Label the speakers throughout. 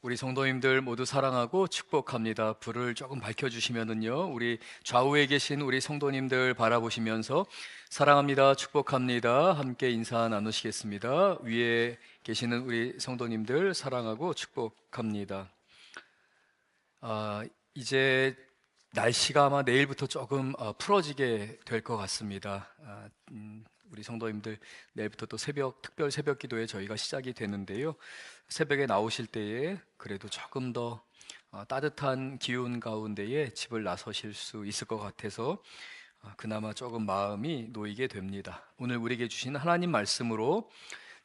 Speaker 1: 우리 성도님들 모두 사랑하고 축복합니다. 불을 조금 밝혀주시면은요, 우리 좌우에 계신 우리 성도님들 바라보시면서 사랑합니다, 축복합니다. 함께 인사 나누시겠습니다. 위에 계시는 우리 성도님들 사랑하고 축복합니다. 이제 날씨가 아마 내일부터 조금 풀어지게 될 것 같습니다. 우리 성도님들 내일부터 또 특별 새벽 기도에 저희가 시작이 되는데요. 새벽에 나오실 때에 그래도 조금 더 따뜻한 기운 가운데에 집을 나서실 수 있을 것 같아서 그나마 조금 마음이 놓이게 됩니다. 오늘 우리에게 주신 하나님 말씀으로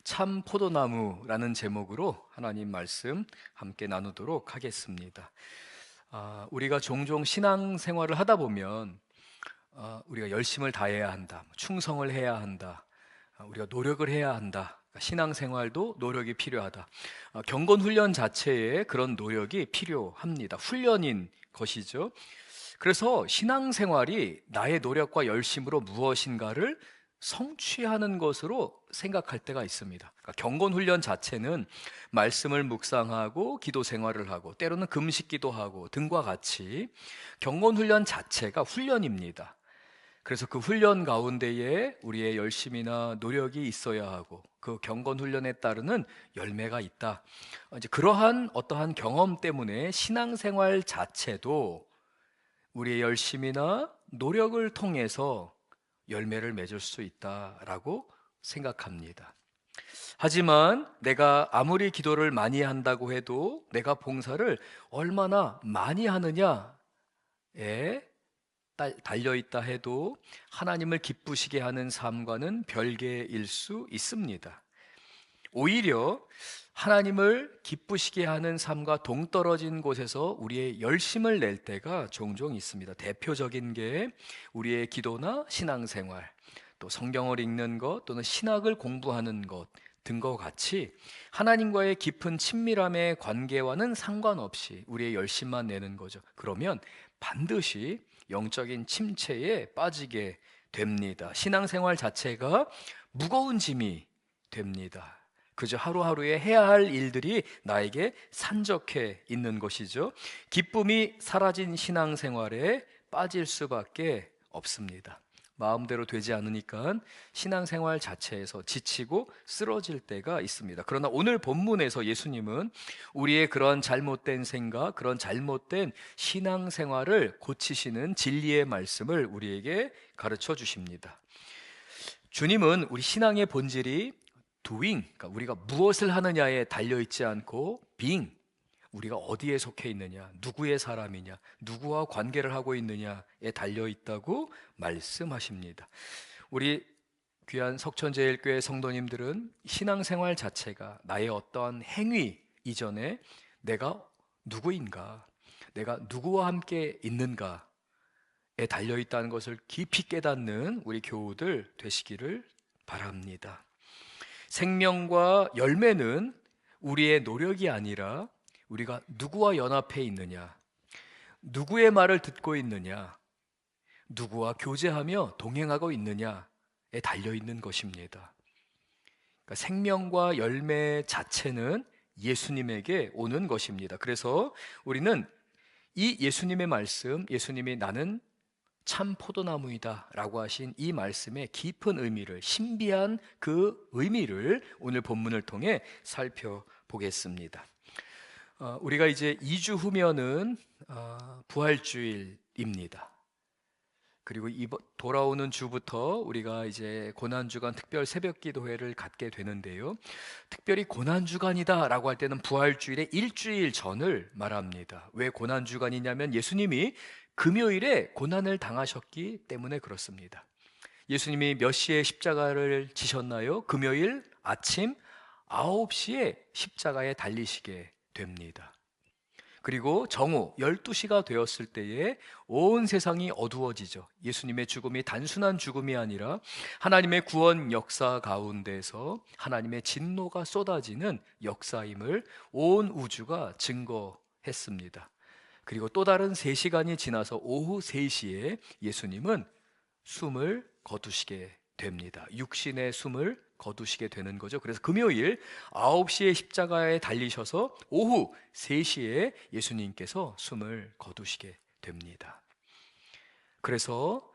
Speaker 1: 참 포도나무라는 제목으로 하나님 말씀 함께 나누도록 하겠습니다. 우리가 종종 신앙생활을 하다 보면 우리가 열심을 다해야 한다, 충성을 해야 한다, 우리가 노력을 해야 한다. 신앙생활도 노력이 필요하다. 경건훈련 자체에 그런 노력이 필요합니다. 훈련인 것이죠. 그래서 신앙생활이 나의 노력과 열심으로 무엇인가를 성취하는 것으로 생각할 때가 있습니다. 그러니까 경건훈련 자체는 말씀을 묵상하고 기도 생활을 하고 때로는 금식기도 하고 등과 같이 경건훈련 자체가 훈련입니다. 그래서 그 훈련 가운데에 우리의 열심이나 노력이 있어야 하고 그 경건 훈련에 따르는 열매가 있다. 이제 그러한 어떠한 경험 때문에 신앙생활 자체도 우리의 열심이나 노력을 통해서 열매를 맺을 수 있다라고 생각합니다. 하지만 내가 아무리 기도를 많이 한다고 해도 내가 봉사를 얼마나 많이 하느냐에 달려있다 해도 하나님을 기쁘시게 하는 삶과는 별개일 수 있습니다. 오히려 하나님을 기쁘시게 하는 삶과 동떨어진 곳에서 우리의 열심을 낼 때가 종종 있습니다. 대표적인 게 우리의 기도나 신앙생활, 또 성경을 읽는 것 또는 신학을 공부하는 것 등과 같이 하나님과의 깊은 친밀함의 관계와는 상관없이 우리의 열심만 내는 거죠. 그러면 반드시 영적인 침체에 빠지게 됩니다. 신앙생활 자체가 무거운 짐이 됩니다. 그저 하루하루에 해야 할 일들이 나에게 산적해 있는 것이죠. 기쁨이 사라진 신앙생활에 빠질 수밖에 없습니다. 마음대로 되지 않으니까 신앙생활 자체에서 지치고 쓰러질 때가 있습니다. 그러나 오늘 본문에서 예수님은 우리의 그런 잘못된 생각, 그런 잘못된 신앙생활을 고치시는 진리의 말씀을 우리에게 가르쳐 주십니다. 주님은 우리 신앙의 본질이 doing, 그러니까 우리가 무엇을 하느냐에 달려있지 않고 being, 우리가 어디에 속해 있느냐, 누구의 사람이냐, 누구와 관계를 하고 있느냐에 달려있다고 말씀하십니다. 우리 귀한 석천제일교회 성도님들은 신앙생활 자체가 나의 어떠한 행위 이전에 내가 누구인가, 내가 누구와 함께 있는가에 달려있다는 것을 깊이 깨닫는 우리 교우들 되시기를 바랍니다. 생명과 열매는 우리의 노력이 아니라 우리가 누구와 연합해 있느냐, 누구의 말을 듣고 있느냐, 누구와 교제하며 동행하고 있느냐에 달려있는 것입니다. 그러니까 생명과 열매 자체는 예수님에게 오는 것입니다. 그래서 우리는 이 예수님의 말씀, 예수님이 나는 참 포도나무이다 라고 하신 이 말씀의 깊은 의미를, 신비한 그 의미를 오늘 본문을 통해 살펴보겠습니다. 우리가 이제 2주 후면은 부활주일입니다. 그리고 돌아오는 주부터 우리가 이제 고난주간 특별 새벽기도회를 갖게 되는데요. 특별히 고난주간이다 라고 할 때는 부활주일의 일주일 전을 말합니다. 왜 고난주간이냐면 예수님이 금요일에 고난을 당하셨기 때문에 그렇습니다. 예수님이 몇 시에 십자가를 지셨나요? 금요일 아침 9시에 십자가에 달리시게 됩니다. 그리고 정오 12시가 되었을 때에 온 세상이 어두워지죠. 예수님의 죽음이 단순한 죽음이 아니라 하나님의 구원 역사 가운데서 하나님의 진노가 쏟아지는 역사임을 온 우주가 증거했습니다. 그리고 또 다른 3시간이 지나서 오후 3시에 예수님은 숨을 거두시게 됩니다. 육신의 숨을 거두시게 되는 거죠. 그래서 금요일 9시에 십자가에 달리셔서 오후 3시에 예수님께서 숨을 거두시게 됩니다. 그래서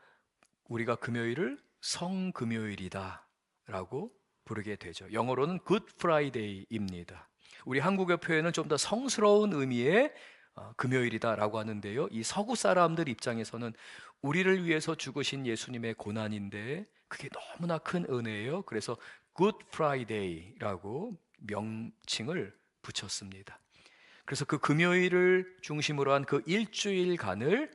Speaker 1: 우리가 금요일을 성금요일이다 라고 부르게 되죠. 영어로는 Good Friday입니다. 우리 한국의 표현은 좀 더 성스러운 의미의 금요일이다 라고 하는데요, 이 서구 사람들 입장에서는 우리를 위해서 죽으신 예수님의 고난인데 그게 너무나 큰 은혜예요. 그래서 Good Friday라고 명칭을 붙였습니다. 그래서 그 금요일을 중심으로 한 그 일주일간을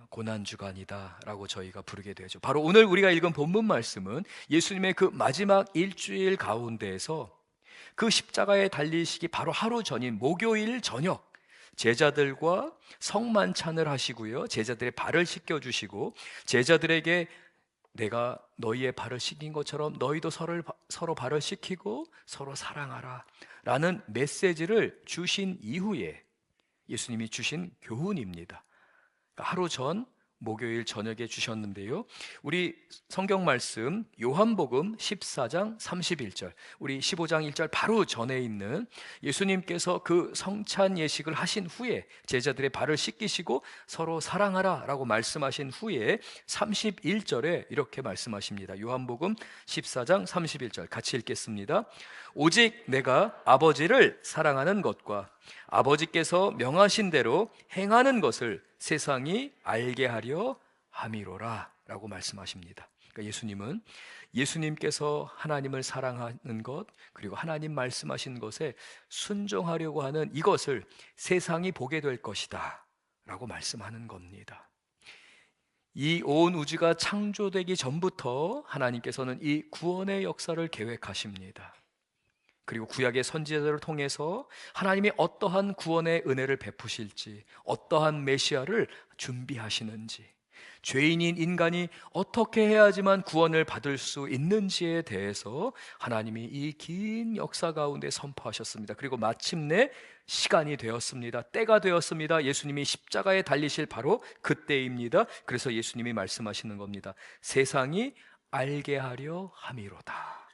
Speaker 1: 고난주간이다라고 저희가 부르게 되죠. 바로 오늘 우리가 읽은 본문 말씀은 예수님의 그 마지막 일주일 가운데에서 그 십자가에 달리시기 바로 하루 전인 목요일 저녁, 제자들과 성만찬을 하시고요, 제자들의 발을 씻겨주시고 제자들에게 내가 너희의 발을 씻긴 것처럼 너희도 서로 발을 씻기고 서로 사랑하라 라는 메시지를 주신 이후에 예수님이 주신 교훈입니다. 하루 전 목요일 저녁에 주셨는데요, 우리 성경 말씀 요한복음 14장 31절, 우리 15장 1절 바로 전에 있는 예수님께서 그 성찬 예식을 하신 후에 제자들의 발을 씻기시고 서로 사랑하라 라고 말씀하신 후에 31절에 이렇게 말씀하십니다. 요한복음 14장 31절 같이 읽겠습니다. 오직 내가 아버지를 사랑하는 것과 아버지께서 명하신 대로 행하는 것을 세상이 알게 하려 함이로라 라고 말씀하십니다. 그러니까 예수님께서 하나님을 사랑하는 것, 그리고 하나님 말씀하신 것에 순종하려고 하는 이것을 세상이 보게 될 것이다 라고 말씀하는 겁니다. 이 온 우주가 창조되기 전부터 하나님께서는 이 구원의 역사를 계획하십니다. 그리고 구약의 선지자들을 통해서 하나님이 어떠한 구원의 은혜를 베푸실지, 어떠한 메시아를 준비하시는지, 죄인인 인간이 어떻게 해야지만 구원을 받을 수 있는지에 대해서 하나님이 이 긴 역사 가운데 선포하셨습니다. 그리고 마침내 시간이 되었습니다. 때가 되었습니다. 예수님이 십자가에 달리실 바로 그때입니다. 그래서 예수님이 말씀하시는 겁니다. 세상이 알게 하려 함이로다.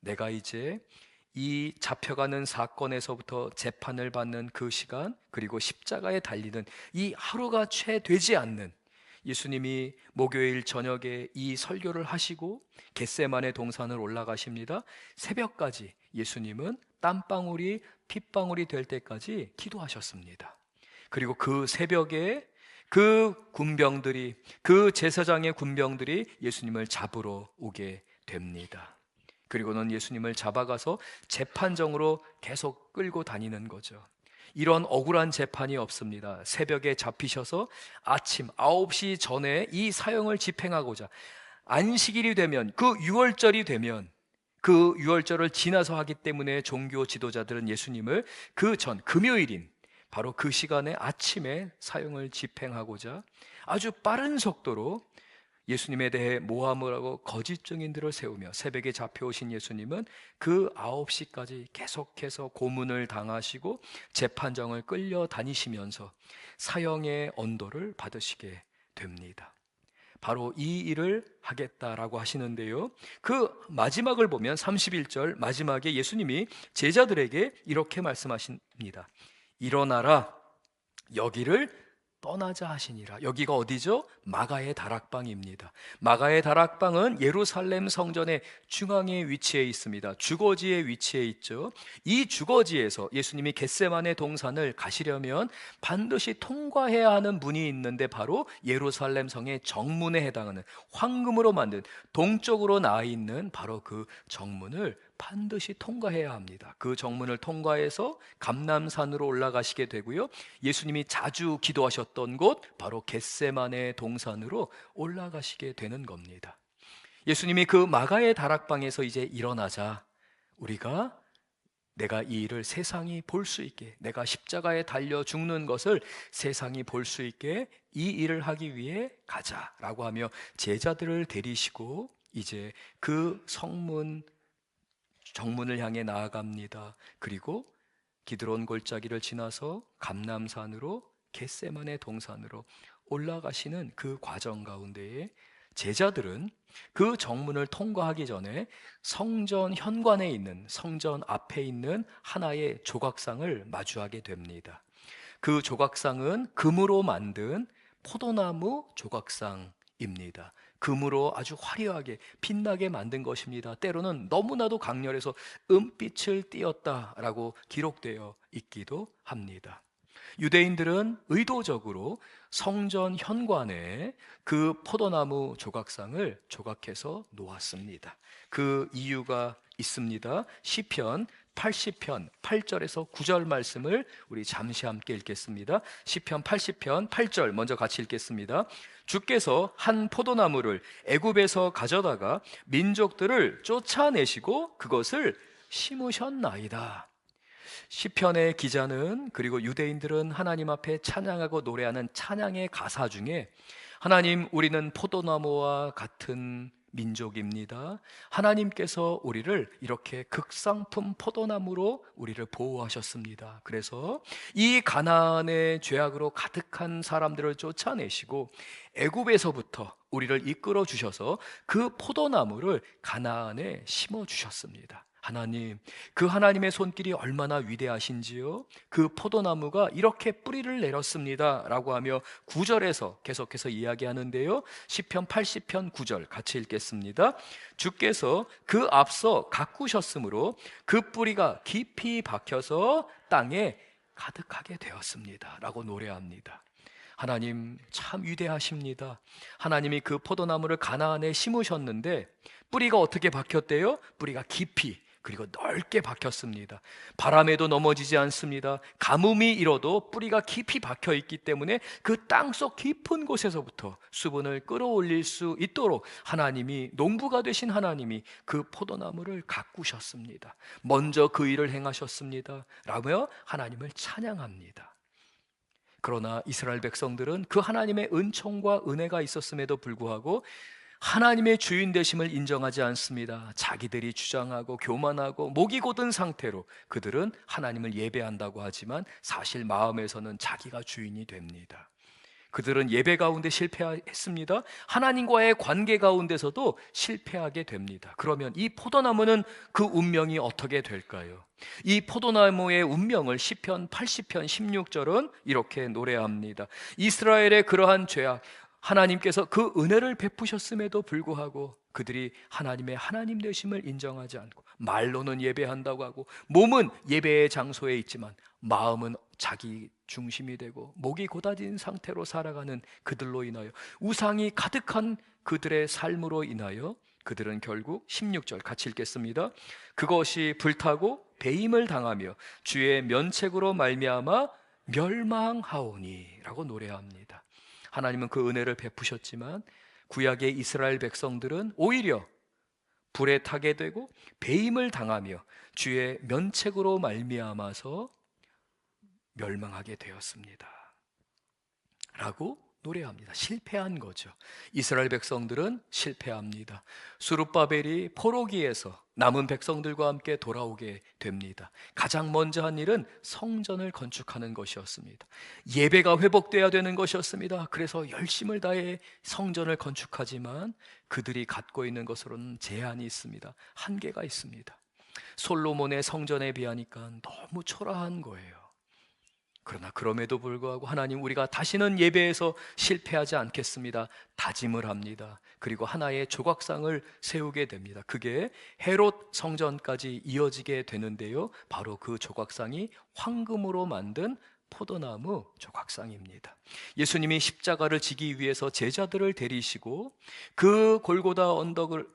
Speaker 1: 내가 이제 이 잡혀가는 사건에서부터 재판을 받는 그 시간, 그리고 십자가에 달리는 이 하루가 채 되지 않는, 예수님이 목요일 저녁에 이 설교를 하시고 겟세마네 동산을 올라가십니다. 새벽까지 예수님은 땀방울이 핏방울이 될 때까지 기도하셨습니다. 그리고 그 새벽에 그 군병들이, 그 제사장의 군병들이 예수님을 잡으러 오게 됩니다. 그리고는 예수님을 잡아가서 재판정으로 계속 끌고 다니는 거죠. 이런 억울한 재판이 없습니다. 새벽에 잡히셔서 아침 9시 전에 이 사형을 집행하고자, 안식일이 되면, 그 유월절이 되면, 그 유월절을 지나서 하기 때문에 종교 지도자들은 예수님을 그 전 금요일인 바로 그 시간에 아침에 사형을 집행하고자 아주 빠른 속도로 예수님에 대해 모함을 하고 거짓 증인들을 세우며 새벽에 잡혀오신 예수님은 그 9시까지 계속해서 고문을 당하시고 재판정을 끌려다니시면서 사형의 언도를 받으시게 됩니다. 바로 이 일을 하겠다라고 하시는데요, 그 마지막을 보면 31절 마지막에 예수님이 제자들에게 이렇게 말씀하십니다. 일어나라, 여기를 떠나자 하시니라. 여기가 어디죠? 마가의 다락방입니다. 마가의 다락방은 예루살렘 성전의 중앙에 위치해 있습니다. 주거지에 위치해 있죠. 이 주거지에서 예수님이 겟세마네 동산을 가시려면 반드시 통과해야 하는 문이 있는데 바로 예루살렘 성의 정문에 해당하는 황금으로 만든 동쪽으로 나와 있는 바로 그 정문을 반드시 통과해야 합니다. 그 정문을 통과해서 감람산으로 올라가시게 되고요, 예수님이 자주 기도하셨던 곳 바로 겟세마네 동산으로 올라가시게 되는 겁니다. 예수님이 그 마가의 다락방에서 이제 일어나자, 우리가 내가 이 일을 세상이 볼 수 있게, 내가 십자가에 달려 죽는 것을 세상이 볼 수 있게 이 일을 하기 위해 가자라고 하며 제자들을 데리시고 이제 그 정문을 향해 나아갑니다. 그리고 기드론 골짜기를 지나서 감람산으로 겟세마네 동산으로 올라가시는 그 과정 가운데에 제자들은 그 정문을 통과하기 전에 성전 현관에 있는, 성전 앞에 있는 하나의 조각상을 마주하게 됩니다. 그 조각상은 금으로 만든 포도나무 조각상입니다. 금으로 아주 화려하게 빛나게 만든 것입니다. 때로는 너무나도 강렬해서 은빛을 띠었다라고 기록되어 있기도 합니다. 유대인들은 의도적으로 성전 현관에 그 포도나무 조각상을 조각해서 놓았습니다. 그 이유가 있습니다. 시편 80편 8절에서 9절 말씀을 우리 잠시 함께 읽겠습니다. 시편 80편 8절 먼저 같이 읽겠습니다. 주께서 한 포도나무를 애굽에서 가져다가 민족들을 쫓아내시고 그것을 심으셨나이다. 시편의 기자는, 그리고 유대인들은 하나님 앞에 찬양하고 노래하는 찬양의 가사 중에 하나님, 우리는 포도나무와 같은 민족입니다. 하나님께서 우리를 이렇게 극상품 포도나무로 우리를 보호하셨습니다. 그래서 이 가나안의 죄악으로 가득한 사람들을 쫓아내시고 애굽에서부터 우리를 이끌어 주셔서 그 포도나무를 가나안에 심어 주셨습니다. 하나님, 그 하나님의 손길이 얼마나 위대하신지요? 그 포도나무가 이렇게 뿌리를 내렸습니다 라고 하며 9절에서 계속해서 이야기하는데요, 시편 80편 9절 같이 읽겠습니다. 주께서 그 앞서 가꾸셨으므로 그 뿌리가 깊이 박혀서 땅에 가득하게 되었습니다 라고 노래합니다. 하나님 참 위대하십니다. 하나님이 그 포도나무를 가나안에 심으셨는데 뿌리가 어떻게 박혔대요? 뿌리가 깊이, 그리고 넓게 박혔습니다. 바람에도 넘어지지 않습니다. 가뭄이 일어도 뿌리가 깊이 박혀 있기 때문에 그 땅속 깊은 곳에서부터 수분을 끌어올릴 수 있도록 하나님이, 농부가 되신 하나님이 그 포도나무를 가꾸셨습니다. 먼저 그 일을 행하셨습니다 라며 하나님을 찬양합니다. 그러나 이스라엘 백성들은 그 하나님의 은총과 은혜가 있었음에도 불구하고 하나님의 주인 되심을 인정하지 않습니다. 자기들이 주장하고 교만하고 목이 곧은 상태로 그들은 하나님을 예배한다고 하지만 사실 마음에서는 자기가 주인이 됩니다. 그들은 예배 가운데 실패했습니다. 하나님과의 관계 가운데서도 실패하게 됩니다. 그러면 이 포도나무는 그 운명이 어떻게 될까요? 이 포도나무의 운명을 시편 80편 16절은 이렇게 노래합니다. 이스라엘의 그러한 죄악, 하나님께서 그 은혜를 베푸셨음에도 불구하고 그들이 하나님의 하나님 되심을 인정하지 않고 말로는 예배한다고 하고 몸은 예배의 장소에 있지만 마음은 자기 중심이 되고 목이 곧아진 상태로 살아가는 그들로 인하여, 우상이 가득한 그들의 삶으로 인하여 그들은 결국 16절 같이 읽겠습니다. 그것이 불타고 배임을 당하며 주의 면책으로 말미암아 멸망하오니 라고 노래합니다. 하나님은 그 은혜를 베푸셨지만 구약의 이스라엘 백성들은 오히려 불에 타게 되고 배임을 당하며 주의 면책으로 말미암아서 멸망하게 되었습니다 라고 노래합니다. 실패한 거죠. 이스라엘 백성들은 실패합니다. 수룹바벨이 포로기에서 남은 백성들과 함께 돌아오게 됩니다. 가장 먼저 한 일은 성전을 건축하는 것이었습니다. 예배가 회복돼야 되는 것이었습니다. 그래서 열심을 다해 성전을 건축하지만 그들이 갖고 있는 것으로는 제한이 있습니다. 한계가 있습니다. 솔로몬의 성전에 비하니까 너무 초라한 거예요. 그러나 그럼에도 불구하고 하나님, 우리가 다시는 예배에서 실패하지 않겠습니다 다짐을 합니다. 그리고 하나의 조각상을 세우게 됩니다. 그게 헤롯 성전까지 이어지게 되는데요, 바로 그 조각상이 황금으로 만든 포도나무 조각상입니다. 예수님이 십자가를 지기 위해서 제자들을 데리시고 그 골고다 언덕을,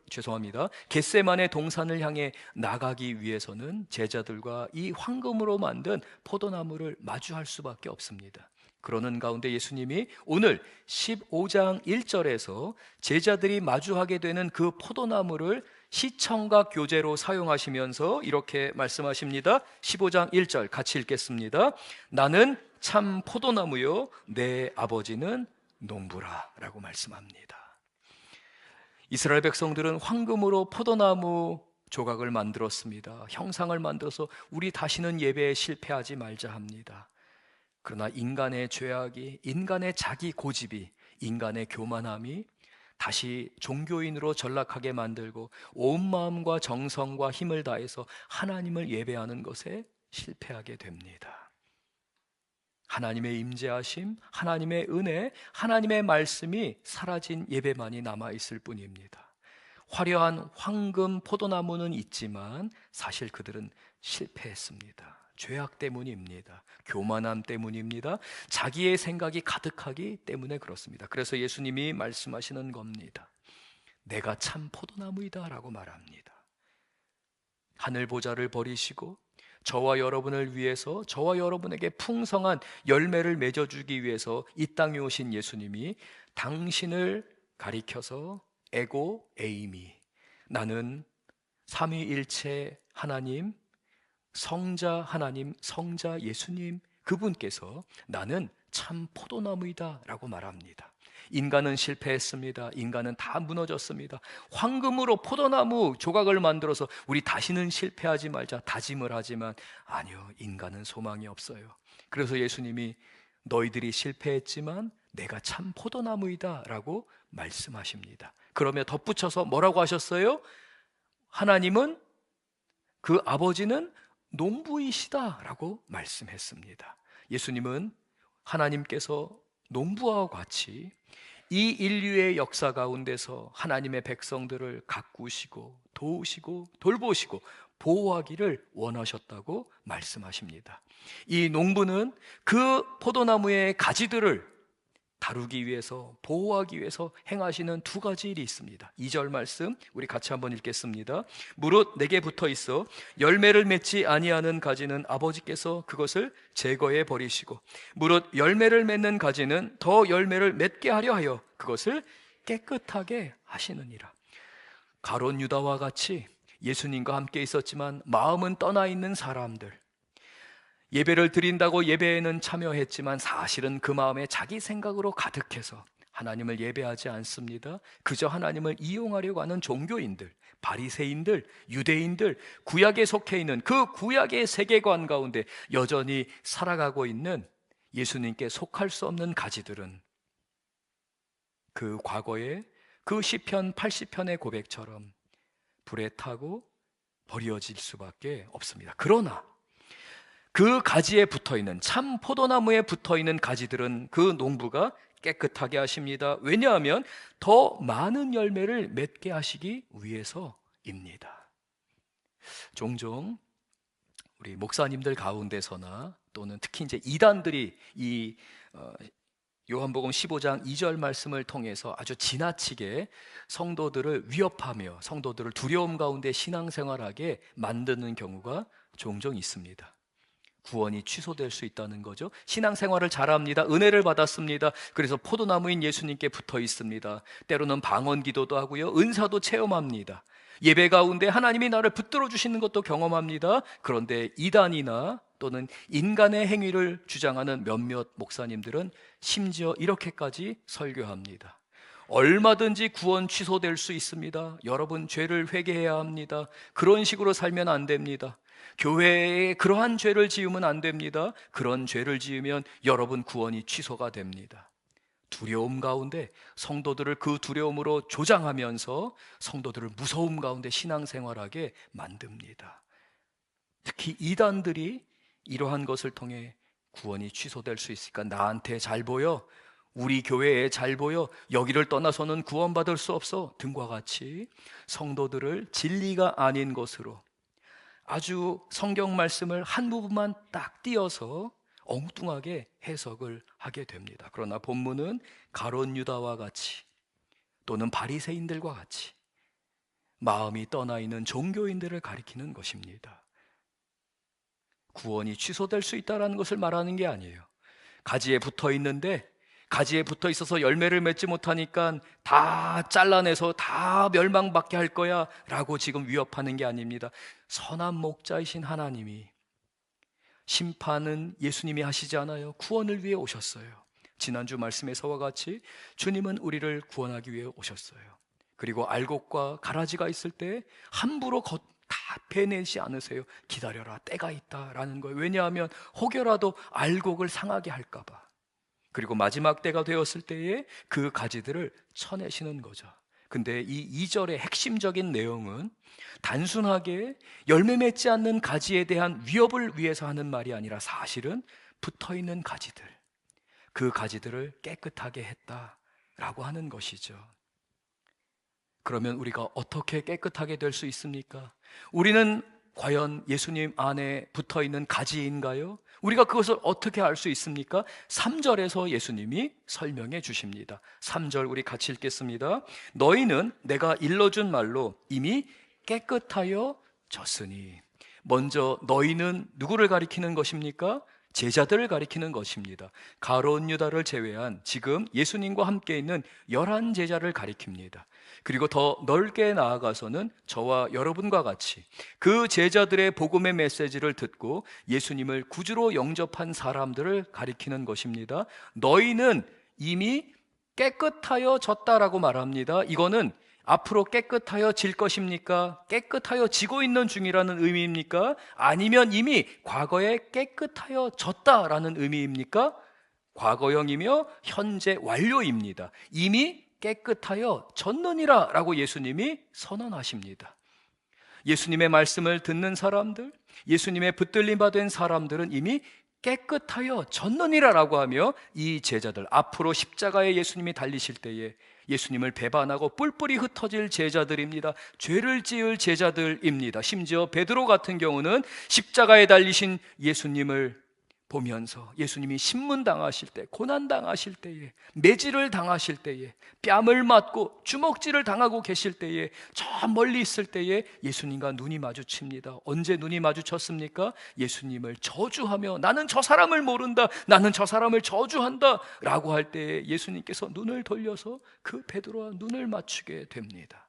Speaker 1: 겟세마네 동산을 향해 나가기 위해서는 제자들과 이 황금으로 만든 포도나무를 마주할 수밖에 없습니다. 그러는 가운데 예수님이 오늘 15장 1절에서 제자들이 마주하게 되는 그 포도나무를 시청각 교재로 사용하시면서 이렇게 말씀하십니다. 15장 1절 같이 읽겠습니다. 나는 참 포도나무요 내 아버지는 농부라 라고 말씀합니다. 이스라엘 백성들은 황금으로 포도나무 조각을 만들었습니다. 형상을 만들어서 우리 다시는 예배에 실패하지 말자 합니다. 그러나 인간의 죄악이, 인간의 자기 고집이, 인간의 교만함이 다시 종교인으로 전락하게 만들고 온 마음과 정성과 힘을 다해서 하나님을 예배하는 것에 실패하게 됩니다. 하나님의 임재하심, 하나님의 은혜, 하나님의 말씀이 사라진 예배만이 남아있을 뿐입니다. 화려한 황금 포도나무는 있지만 사실 그들은 실패했습니다. 죄악 때문입니다. 교만함 때문입니다. 자기의 생각이 가득하기 때문에 그렇습니다. 그래서 예수님이 말씀하시는 겁니다. 내가 참 포도나무이다 라고 말합니다. 하늘 보좌를 버리시고 저와 여러분을 위해서, 저와 여러분에게 풍성한 열매를 맺어주기 위해서 이 땅에 오신 예수님이 당신을 가리켜서 에고 에이미, 나는 삼위일체 하나님, 성자 하나님, 성자 예수님, 그분께서 나는 참 포도나무이다 라고 말합니다. 인간은 실패했습니다. 인간은 다 무너졌습니다. 황금으로 포도나무 조각을 만들어서 우리 다시는 실패하지 말자 다짐을 하지만 아니요, 인간은 소망이 없어요. 그래서 예수님이 너희들이 실패했지만 내가 참 포도나무이다 라고 말씀하십니다. 그러며 덧붙여서 뭐라고 하셨어요? 하나님은, 그 아버지는 농부이시다 라고 말씀했습니다. 예수님은 하나님께서 농부와 같이 이 인류의 역사 가운데서 하나님의 백성들을 가꾸시고 도우시고 돌보시고 보호하기를 원하셨다고 말씀하십니다. 이 농부는 그 포도나무의 가지들을 다루기 위해서, 보호하기 위해서 행하시는 두 가지 일이 있습니다. 2절 말씀 우리 같이 한번 읽겠습니다. 무릇 내게 붙어 있어 열매를 맺지 아니하는 가지는 아버지께서 그것을 제거해 버리시고 무릇 열매를 맺는 가지는 더 열매를 맺게 하려 하여 그것을 깨끗하게 하시느니라. 가룟 유다와 같이 예수님과 함께 있었지만 마음은 떠나 있는 사람들, 예배를 드린다고 예배에는 참여했지만 사실은 그 마음에 자기 생각으로 가득해서 하나님을 예배하지 않습니다. 그저 하나님을 이용하려고 하는 종교인들, 바리새인들, 유대인들, 구약에 속해 있는 그 구약의 세계관 가운데 여전히 살아가고 있는 예수님께 속할 수 없는 가지들은 그 과거에 그 시편 80편의 고백처럼 불에 타고 버려질 수밖에 없습니다. 그러나 그 가지에 붙어있는, 참 포도나무에 붙어있는 가지들은 그 농부가 깨끗하게 하십니다. 왜냐하면 더 많은 열매를 맺게 하시기 위해서입니다. 종종 우리 목사님들 가운데서나 또는 특히 이제 이단들이 이 요한복음 15장 2절 말씀을 통해서 아주 지나치게 성도들을 위협하며 성도들을 두려움 가운데 신앙생활하게 만드는 경우가 종종 있습니다. 구원이 취소될 수 있다는 거죠. 신앙생활을 잘합니다. 은혜를 받았습니다. 그래서 포도나무인 예수님께 붙어 있습니다. 때로는 방언 기도도 하고요, 은사도 체험합니다. 예배 가운데 하나님이 나를 붙들어 주시는 것도 경험합니다. 그런데 이단이나 또는 인간의 행위를 주장하는 몇몇 목사님들은 심지어 이렇게까지 설교합니다. 얼마든지 구원 취소될 수 있습니다. 여러분 죄를 회개해야 합니다. 그런 식으로 살면 안 됩니다. 교회에 그러한 죄를 지으면 안 됩니다. 그런 죄를 지으면 여러분 구원이 취소가 됩니다. 두려움 가운데 성도들을 그 두려움으로 조장하면서 성도들을 무서움 가운데 신앙생활하게 만듭니다. 특히 이단들이 이러한 것을 통해 구원이 취소될 수 있으니까 나한테 잘 보여, 우리 교회에 잘 보여, 여기를 떠나서는 구원받을 수 없어 등과 같이 성도들을 진리가 아닌 것으로 아주 성경 말씀을 한 부분만 딱 띄어서 엉뚱하게 해석을 하게 됩니다. 그러나 본문은 가룟 유다와 같이 또는 바리새인들과 같이 마음이 떠나 있는 종교인들을 가리키는 것입니다. 구원이 취소될 수 있다는 것을 말하는 게 아니에요. 가지에 붙어 있는데 가지에 붙어 있어서 열매를 맺지 못하니까 다 잘라내서 다 멸망받게 할 거야 라고 지금 위협하는 게 아닙니다. 선한 목자이신 하나님이, 심판은 예수님이 하시지 않아요. 구원을 위해 오셨어요. 지난주 말씀에서와 같이 주님은 우리를 구원하기 위해 오셨어요. 그리고 알곡과 가라지가 있을 때 함부로 다 베내지 않으세요. 기다려라, 때가 있다라는 거예요. 왜냐하면 혹여라도 알곡을 상하게 할까 봐. 그리고 마지막 때가 되었을 때에 그 가지들을 쳐내시는 거죠. 근데 이 2절의 핵심적인 내용은 단순하게 열매 맺지 않는 가지에 대한 위협을 위해서 하는 말이 아니라 사실은 붙어있는 가지들, 그 가지들을 깨끗하게 했다라고 하는 것이죠. 그러면 우리가 어떻게 깨끗하게 될 수 있습니까? 우리는 과연 예수님 안에 붙어 있는 가지인가요? 우리가 그것을 어떻게 알 수 있습니까? 3절에서 예수님이 설명해 주십니다. 3절 우리 같이 읽겠습니다. 너희는 내가 일러준 말로 이미 깨끗하여 졌으니. 먼저 너희는 누구를 가리키는 것입니까? 제자들을 가리키는 것입니다. 가룟 유다를 제외한 지금 예수님과 함께 있는 11 제자를 가리킵니다. 그리고 더 넓게 나아가서는 저와 여러분과 같이 그 제자들의 복음의 메시지를 듣고 예수님을 구주로 영접한 사람들을 가리키는 것입니다. 너희는 이미 깨끗하여 졌다라고 말합니다. 이거는 앞으로 깨끗하여 질 것입니까? 깨끗하여 지고 있는 중이라는 의미입니까? 아니면 이미 과거에 깨끗하여 졌다라는 의미입니까? 과거형이며 현재 완료입니다. 이미 깨끗하여 졌느니라 라고 예수님이 선언하십니다. 예수님의 말씀을 듣는 사람들, 예수님의 붙들림 받은 사람들은 이미 깨끗하여 졌느니라 라고 하며 이 제자들, 앞으로 십자가에 예수님이 달리실 때에 예수님을 배반하고 뿔뿔이 흩어질 제자들입니다. 죄를 지을 제자들입니다. 심지어 베드로 같은 경우는 십자가에 달리신 예수님을 보면서 예수님이 신문당하실 때, 고난당하실 때에, 매질을 당하실 때에, 뺨을 맞고 주먹질을 당하고 계실 때에, 저 멀리 있을 때에 예수님과 눈이 마주칩니다. 언제 눈이 마주쳤습니까? 예수님을 저주하며 나는 저 사람을 모른다, 나는 저 사람을 저주한다 라고 할 때에 예수님께서 눈을 돌려서 그 베드로와 눈을 맞추게 됩니다.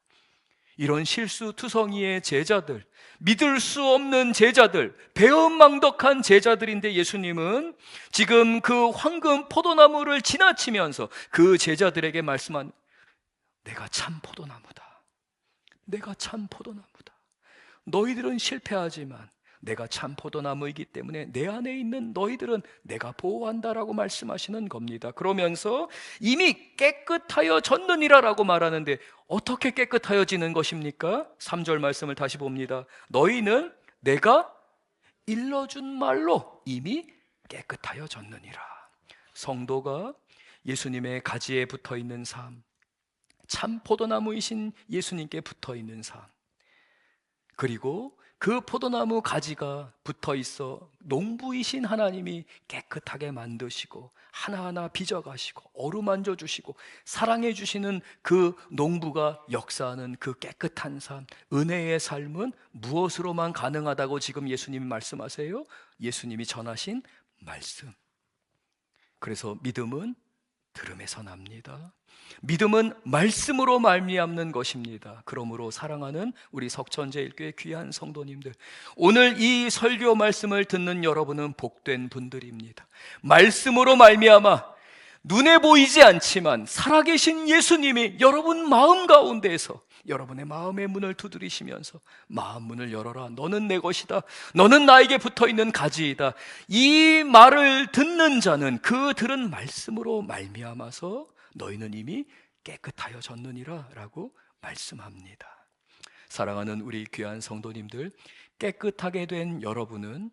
Speaker 1: 이런 실수투성이의 제자들, 믿을 수 없는 제자들, 배은망덕한 제자들인데 예수님은 지금 그 황금 포도나무를 지나치면서 그 제자들에게 말씀한, 내가 참 포도나무다. 내가 참 포도나무다. 너희들은 실패하지만 내가 참 포도나무이기 때문에 내 안에 있는 너희들은 내가 보호한다라고 말씀하시는 겁니다. 그러면서 이미 깨끗하여 졌느니라 라고 말하는데 어떻게 깨끗하여지는 것입니까? 3절 말씀을 다시 봅니다. 너희는 내가 일러준 말로 이미 깨끗하여 졌느니라. 성도가 예수님의 가지에 붙어 있는 삶, 참 포도나무이신 예수님께 붙어 있는 삶, 그리고 그 포도나무 가지가 붙어 있어 농부이신 하나님이 깨끗하게 만드시고 하나하나 빚어가시고 어루만져 주시고 사랑해 주시는 그 농부가 역사하는 그 깨끗한 삶, 은혜의 삶은 무엇으로만 가능하다고 지금 예수님이 말씀하세요? 예수님이 전하신 말씀. 그래서 믿음은 들음에서 납니다. 믿음은 말씀으로 말미암는 것입니다. 그러므로 사랑하는 우리 석천제일교회 귀한 성도님들, 오늘 이 설교 말씀을 듣는 여러분은 복된 분들입니다. 말씀으로 말미암아 눈에 보이지 않지만 살아계신 예수님이 여러분 마음 가운데에서 여러분의 마음의 문을 두드리시면서 마음 문을 열어라, 너는 내 것이다, 너는 나에게 붙어있는 가지이다, 이 말을 듣는 자는 그 들은 말씀으로 말미암아서 너희는 이미 깨끗하여 졌느니라 라고 말씀합니다. 사랑하는 우리 귀한 성도님들, 깨끗하게 된 여러분은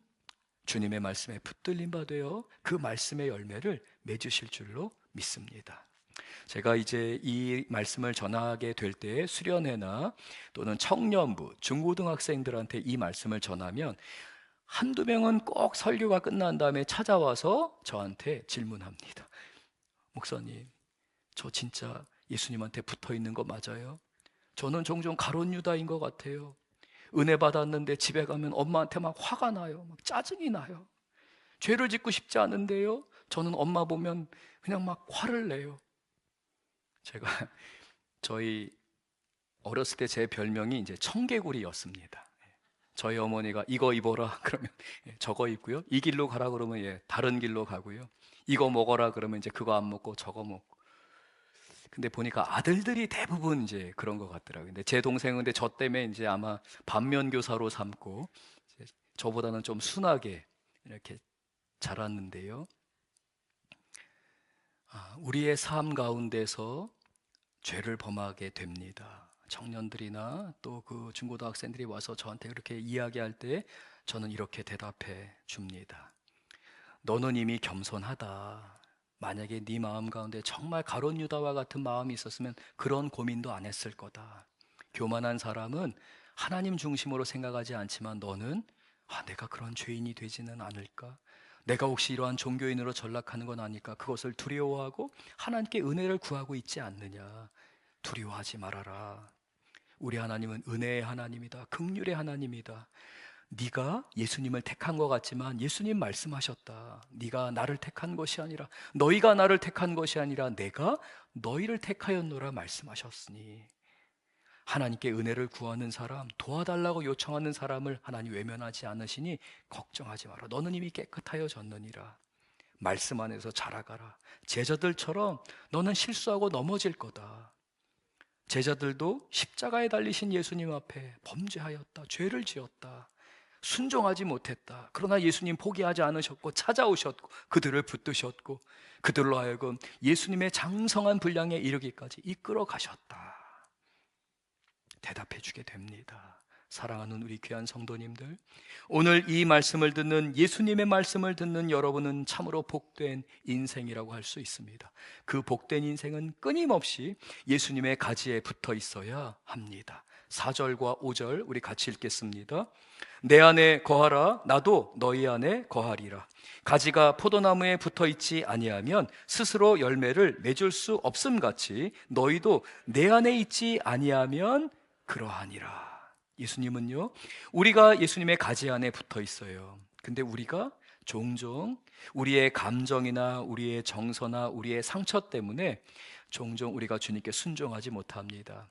Speaker 1: 주님의 말씀에 붙들림 받아요 그 말씀의 열매를 맺으실 줄로 믿습니다. 제가 이제 이 말씀을 전하게 될 때 수련회나 또는 청년부, 중고등학생들한테 이 말씀을 전하면 한두 명은 꼭 설교가 끝난 다음에 찾아와서 저한테 질문합니다. 목사님, 저 진짜 예수님한테 붙어 있는 거 맞아요? 저는 종종 가룟 유다인 것 같아요. 은혜 받았는데 집에 가면 엄마한테 막 화가 나요. 막 짜증이 나요. 죄를 짓고 싶지 않은데요, 저는 엄마 보면 그냥 막 화를 내요. 제가 저희 어렸을 때 제 별명이 이제 청개구리였습니다. 저희 어머니가 이거 입어라 그러면 저거 입고요. 이 길로 가라 그러면 다른 길로 가고요. 이거 먹어라 그러면 이제 그거 안 먹고 저거 먹고. 근데 보니까 아들들이 대부분 이제 그런 것 같더라고요. 근데 제 동생은 근데 저 때문에 이제 아마 반면 교사로 삼고 이제 저보다는 좀 순하게 이렇게 자랐는데요. 우리의 삶 가운데서 죄를 범하게 됩니다. 청년들이나 또 그 중고등학생들이 와서 저한테 그렇게 이야기할 때 저는 이렇게 대답해 줍니다. 너는 이미 겸손하다. 만약에 네 마음 가운데 정말 가룟 유다와 같은 마음이 있었으면 그런 고민도 안 했을 거다. 교만한 사람은 하나님 중심으로 생각하지 않지만 너는 내가 그런 죄인이 되지는 않을까? 내가 혹시 이러한 종교인으로 전락하는 건 아닐까? 그것을 두려워하고 하나님께 은혜를 구하고 있지 않느냐? 두려워하지 말아라. 우리 하나님은 은혜의 하나님이다. 긍휼의 하나님이다. 네가 예수님을 택한 것 같지만 예수님 말씀하셨다. 네가 나를 택한 것이 아니라, 너희가 나를 택한 것이 아니라 내가 너희를 택하였노라 말씀하셨으니, 하나님께 은혜를 구하는 사람, 도와달라고 요청하는 사람을 하나님 외면하지 않으시니 걱정하지 마라. 너는 이미 깨끗하여졌느니라. 말씀 안에서 자라가라. 제자들처럼 너는 실수하고 넘어질 거다. 제자들도 십자가에 달리신 예수님 앞에 범죄하였다. 죄를 지었다. 순종하지 못했다. 그러나 예수님 포기하지 않으셨고 찾아오셨고 그들을 붙드셨고 그들로 하여금 예수님의 장성한 분량에 이르기까지 이끌어 가셨다. 대답해 주게 됩니다. 사랑하는 우리 귀한 성도님들, 오늘 이 말씀을 듣는, 예수님의 말씀을 듣는 여러분은 참으로 복된 인생이라고 할 수 있습니다. 그 복된 인생은 끊임없이 예수님의 가지에 붙어 있어야 합니다. 4절과 5절 우리 같이 읽겠습니다. 내 안에 거하라. 나도 너희 안에 거하리라. 가지가 포도나무에 붙어 있지 아니하면 스스로 열매를 맺을 수 없음같이 너희도 내 안에 있지 아니하면 그러하니라. 예수님은요, 우리가 예수님의 가지 안에 붙어 있어요. 근데 우리가 종종 우리의 감정이나 우리의 정서나 우리의 상처 때문에 종종 우리가 주님께 순종하지 못합니다.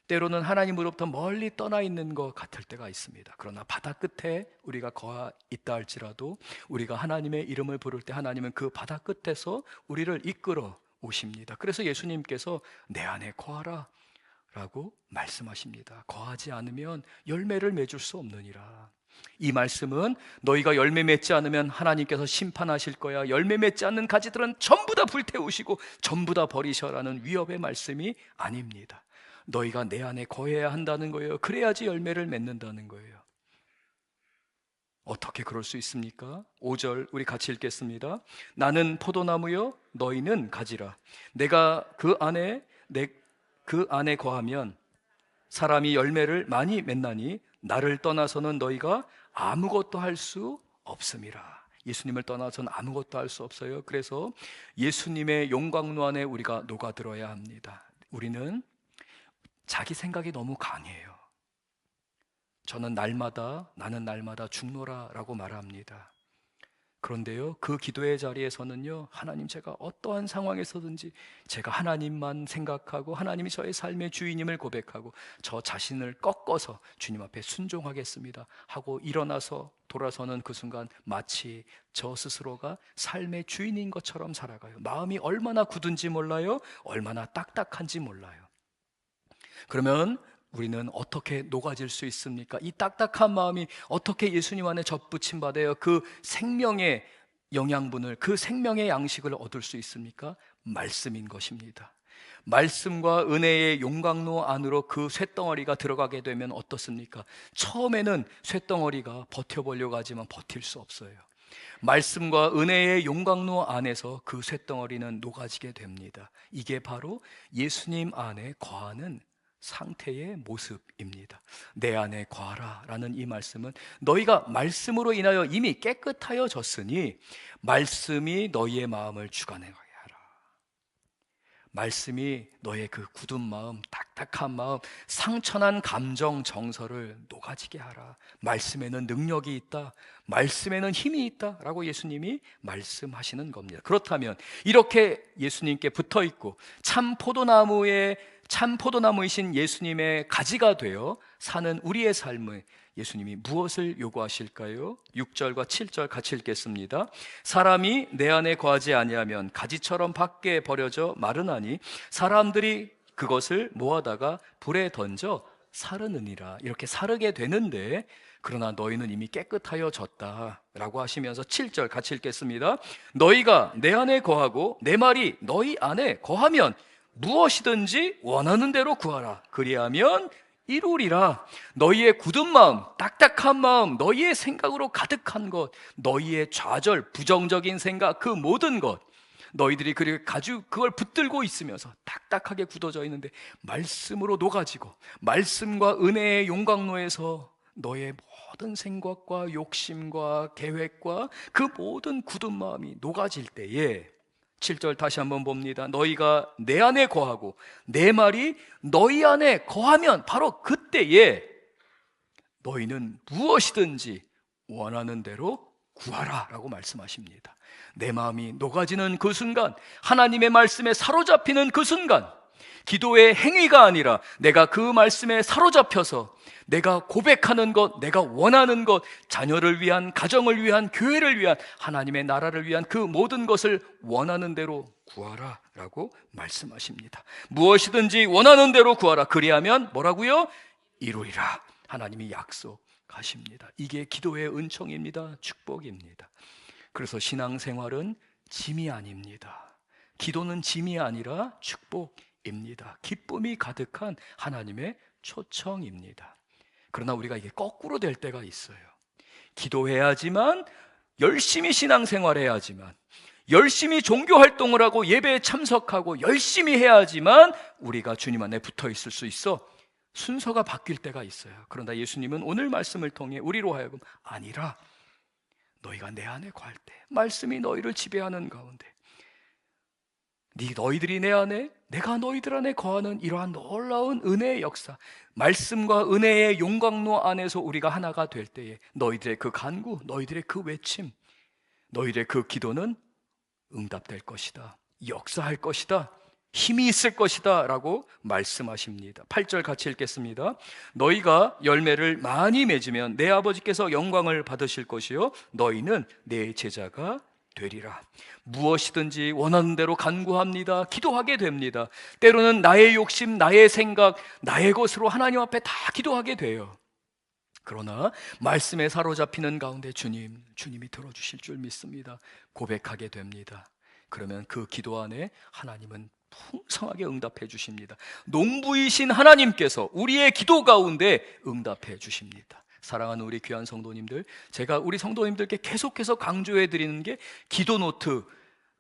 Speaker 1: 때로는 하나님으로부터 멀리 떠나 있는 것 같을 때가 있습니다. 그러나 바다 끝에 우리가 거하 있다 할지라도 우리가 하나님의 이름을 부를 때 하나님은 그 바다 끝에서 우리를 이끌어 오십니다. 그래서 예수님께서 내 안에 거하라 라고 말씀하십니다. 거하지 않으면 열매를 맺을 수 없느니라. 이 말씀은 너희가 열매 맺지 않으면 하나님께서 심판하실 거야. 열매 맺지 않는 가지들은 전부 다 불태우시고 전부 다 버리셔라는 위협의 말씀이 아닙니다. 너희가 내 안에 거해야 한다는 거예요. 그래야지 열매를 맺는다는 거예요. 어떻게 그럴 수 있습니까? 5절 우리 같이 읽겠습니다. 나는 포도나무요 너희는 가지라. 내가 그 안에 거하면 사람이 열매를 많이 맺나니 나를 떠나서는 너희가 아무것도 할 수 없음이라. 예수님을 떠나서는 아무것도 할 수 없어요. 그래서 예수님의 용광로 안에 우리가 녹아들어야 합니다. 우리는 자기 생각이 너무 강해요. 나는 날마다 죽노라 라고 말합니다. 그런데요, 그 기도의 자리에서는요, 하나님, 제가 어떠한 상황에서든지 제가 하나님만 생각하고 하나님이 저의 삶의 주인임을 고백하고 저 자신을 꺾어서 주님 앞에 순종하겠습니다 하고 일어나서 돌아서는 그 순간 마치 저 스스로가 삶의 주인인 것처럼 살아가요. 마음이 얼마나 굳은지 몰라요. 얼마나 딱딱한지 몰라요. 그러면 우리는 어떻게 녹아질 수 있습니까? 이 딱딱한 마음이 어떻게 예수님 안에 접붙임 받아요? 그 생명의 영양분을, 그 생명의 양식을 얻을 수 있습니까? 말씀인 것입니다. 말씀과 은혜의 용광로 안으로 그 쇳덩어리가 들어가게 되면 어떻습니까? 처음에는 쇳덩어리가 버텨보려고 하지만 버틸 수 없어요. 말씀과 은혜의 용광로 안에서 그 쇳덩어리는 녹아지게 됩니다. 이게 바로 예수님 안에 거하는 상태의 모습입니다. 내 안에 거하라 라는 이 말씀은 너희가 말씀으로 인하여 이미 깨끗하여졌으니 말씀이 너희의 마음을 주관하게 하라. 말씀이 너의 그 굳은 마음, 딱딱한 마음, 상처난 감정, 정서를 녹아지게 하라. 말씀에는 능력이 있다, 말씀에는 힘이 있다 라고 예수님이 말씀하시는 겁니다. 그렇다면 이렇게 예수님께 붙어있고 참 포도나무이신 예수님의 가지가 되어 사는 우리의 삶을 예수님이 무엇을 요구하실까요? 6절과 7절 같이 읽겠습니다. 사람이 내 안에 거하지 아니하면 가지처럼 밖에 버려져 마르나니 사람들이 그것을 모아다가 불에 던져 사르느니라. 이렇게 사르게 되는데 그러나 너희는 이미 깨끗하여졌다 라고 하시면서 7절 같이 읽겠습니다. 너희가 내 안에 거하고 내 말이 너희 안에 거하면 무엇이든지 원하는 대로 구하라. 그리하면 이루리라. 너희의 굳은 마음, 딱딱한 마음, 너희의 생각으로 가득한 것, 너희의 좌절, 부정적인 생각, 그 모든 것, 너희들이 그걸 붙들고 있으면서 딱딱하게 굳어져 있는데 말씀으로 녹아지고 말씀과 은혜의 용광로에서 너의 모든 생각과 욕심과 계획과 그 모든 굳은 마음이 녹아질 때에 7절 다시 한번 봅니다. 너희가 내 안에 거하고 내 말이 너희 안에 거하면 바로 그때에 너희는 무엇이든지 원하는 대로 구하라 라고 말씀하십니다. 내 마음이 녹아지는 그 순간, 하나님의 말씀에 사로잡히는 그 순간, 기도의 행위가 아니라 내가 그 말씀에 사로잡혀서 내가 고백하는 것, 내가 원하는 것, 자녀를 위한, 가정을 위한, 교회를 위한, 하나님의 나라를 위한 그 모든 것을 원하는 대로 구하라 라고 말씀하십니다. 무엇이든지 원하는 대로 구하라. 그리하면 뭐라고요? 이루리라. 하나님이 약속하십니다. 이게 기도의 은총입니다. 축복입니다. 그래서 신앙생활은 짐이 아닙니다. 기도는 짐이 아니라 축복입니다. 기쁨이 가득한 하나님의 초청입니다. 그러나 우리가 이게 거꾸로 될 때가 있어요. 기도해야지만, 열심히 신앙생활해야지만, 열심히 종교활동을 하고 예배에 참석하고 열심히 해야지만 우리가 주님 안에 붙어 있을 수 있어. 순서가 바뀔 때가 있어요. 그러나 예수님은 오늘 말씀을 통해 우리로 하여금 아니라, 너희가 내 안에 거할 때, 말씀이 너희를 지배하는 가운데, 너희들이 내 안에, 내가 너희들 안에 거하는 이러한 놀라운 은혜의 역사, 말씀과 은혜의 용광로 안에서 우리가 하나가 될 때에 너희들의 그 간구, 너희들의 그 외침, 너희들의 그 기도는 응답될 것이다, 역사할 것이다, 힘이 있을 것이다 라고 말씀하십니다. 8절 같이 읽겠습니다. 너희가 열매를 많이 맺으면 내 아버지께서 영광을 받으실 것이요 너희는 내 제자가 되리라. 무엇이든지 원하는 대로 간구합니다. 기도하게 됩니다. 때로는 나의 욕심, 나의 생각, 나의 것으로 하나님 앞에 다 기도하게 돼요. 그러나 말씀에 사로잡히는 가운데 주님이 들어주실 줄 믿습니다. 고백하게 됩니다. 그러면 그 기도 안에 하나님은 풍성하게 응답해 주십니다. 농부이신 하나님께서 우리의 기도 가운데 응답해 주십니다. 사랑하는 우리 귀한 성도님들, 제가 우리 성도님들께 계속해서 강조해 드리는 게 기도 노트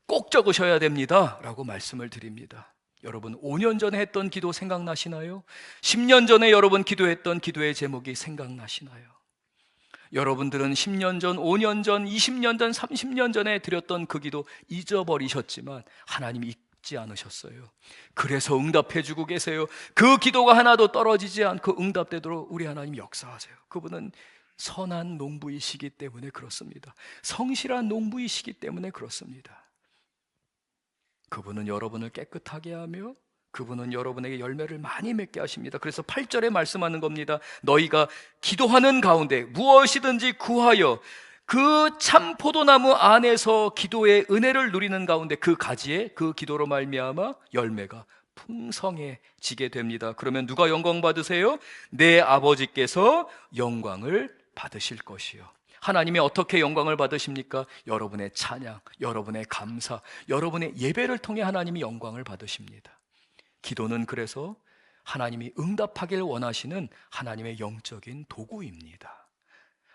Speaker 1: 꼭 적으셔야 됩니다 라고 말씀을 드립니다. 여러분 5년 전에 했던 기도 생각나시나요? 10년 전에 여러분 기도했던 기도의 제목이 생각나시나요? 여러분들은 10년 전, 5년 전, 20년 전, 30년 전에 드렸던 그 기도 잊어버리셨지만 하나님이 잊지 않으셨어요. 그래서 응답해 주고 계세요. 그 기도가 하나도 떨어지지 않고 응답되도록 우리 하나님 역사하세요. 그분은 선한 농부이시기 때문에 그렇습니다. 성실한 농부이시기 때문에 그렇습니다. 그분은 여러분을 깨끗하게 하며 그분은 여러분에게 열매를 많이 맺게 하십니다. 그래서 8절에 말씀하는 겁니다. 너희가 기도하는 가운데 무엇이든지 구하여 그 참 포도나무 안에서 기도의 은혜를 누리는 가운데 그 가지에 그 기도로 말미암아 열매가 풍성해지게 됩니다. 그러면 누가 영광 받으세요? 내 아버지께서 영광을 받으실 것이요. 하나님이 어떻게 영광을 받으십니까? 여러분의 찬양, 여러분의 감사, 여러분의 예배를 통해 하나님이 영광을 받으십니다. 기도는 그래서 하나님이 응답하길 원하시는 하나님의 영적인 도구입니다.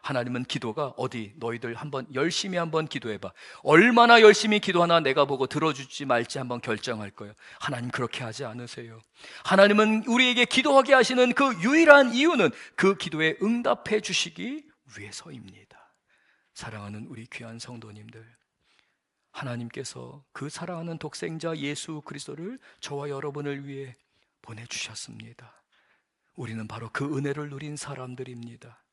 Speaker 1: 하나님은 기도가 너희들 열심히 한번 기도해봐. 얼마나 열심히 기도하나 내가 보고 들어줄지 말지 한번 결정할 거예요. 하나님 그렇게 하지 않으세요. 하나님은 우리에게 기도하게 하시는 그 유일한 이유는 그 기도에 응답해 주시기 위해서입니다. 사랑하는 우리 귀한 성도님들, 하나님께서 그 사랑하는 독생자 예수 그리스도를 저와 여러분을 위해 보내주셨습니다. 우리는 바로 그 은혜를 누린 사람들입니다.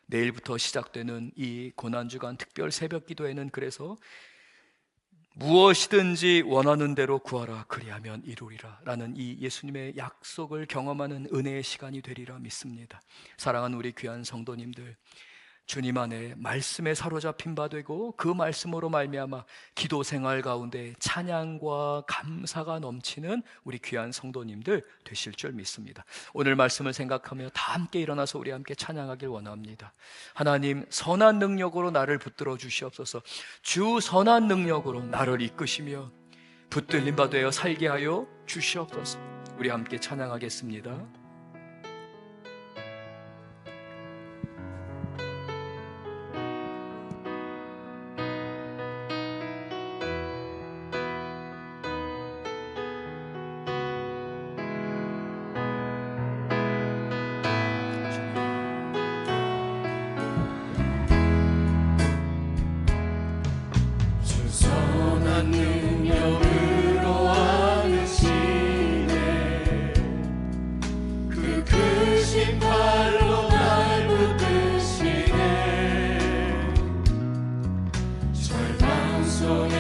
Speaker 1: 내일부터 시작되는 이 고난주간 특별 새벽 기도에는 그래서 무엇이든지 원하는 대로 구하라 그리하면 이루리라 라는 이 예수님의 약속을 경험하는 은혜의 시간이 되리라 믿습니다. 사랑하는 우리 귀한 성도님들, 주님 안에 말씀에 사로잡힌 바 되고 그 말씀으로 말미암아 기도 생활 가운데 찬양과 감사가 넘치는 우리 귀한 성도님들 되실 줄 믿습니다. 오늘 말씀을 생각하며 다 함께 일어나서 우리 함께 찬양하길 원합니다. 하나님, 선한 능력으로 나를 붙들어 주시옵소서. 주 선한 능력으로 나를 이끄시며 붙들림 바 되어 살게 하여 주시옵소서. 우리 함께 찬양하겠습니다.
Speaker 2: 선한 능력으로 안으시네. 그 크신 팔로 날 붙드시네. 절망 속에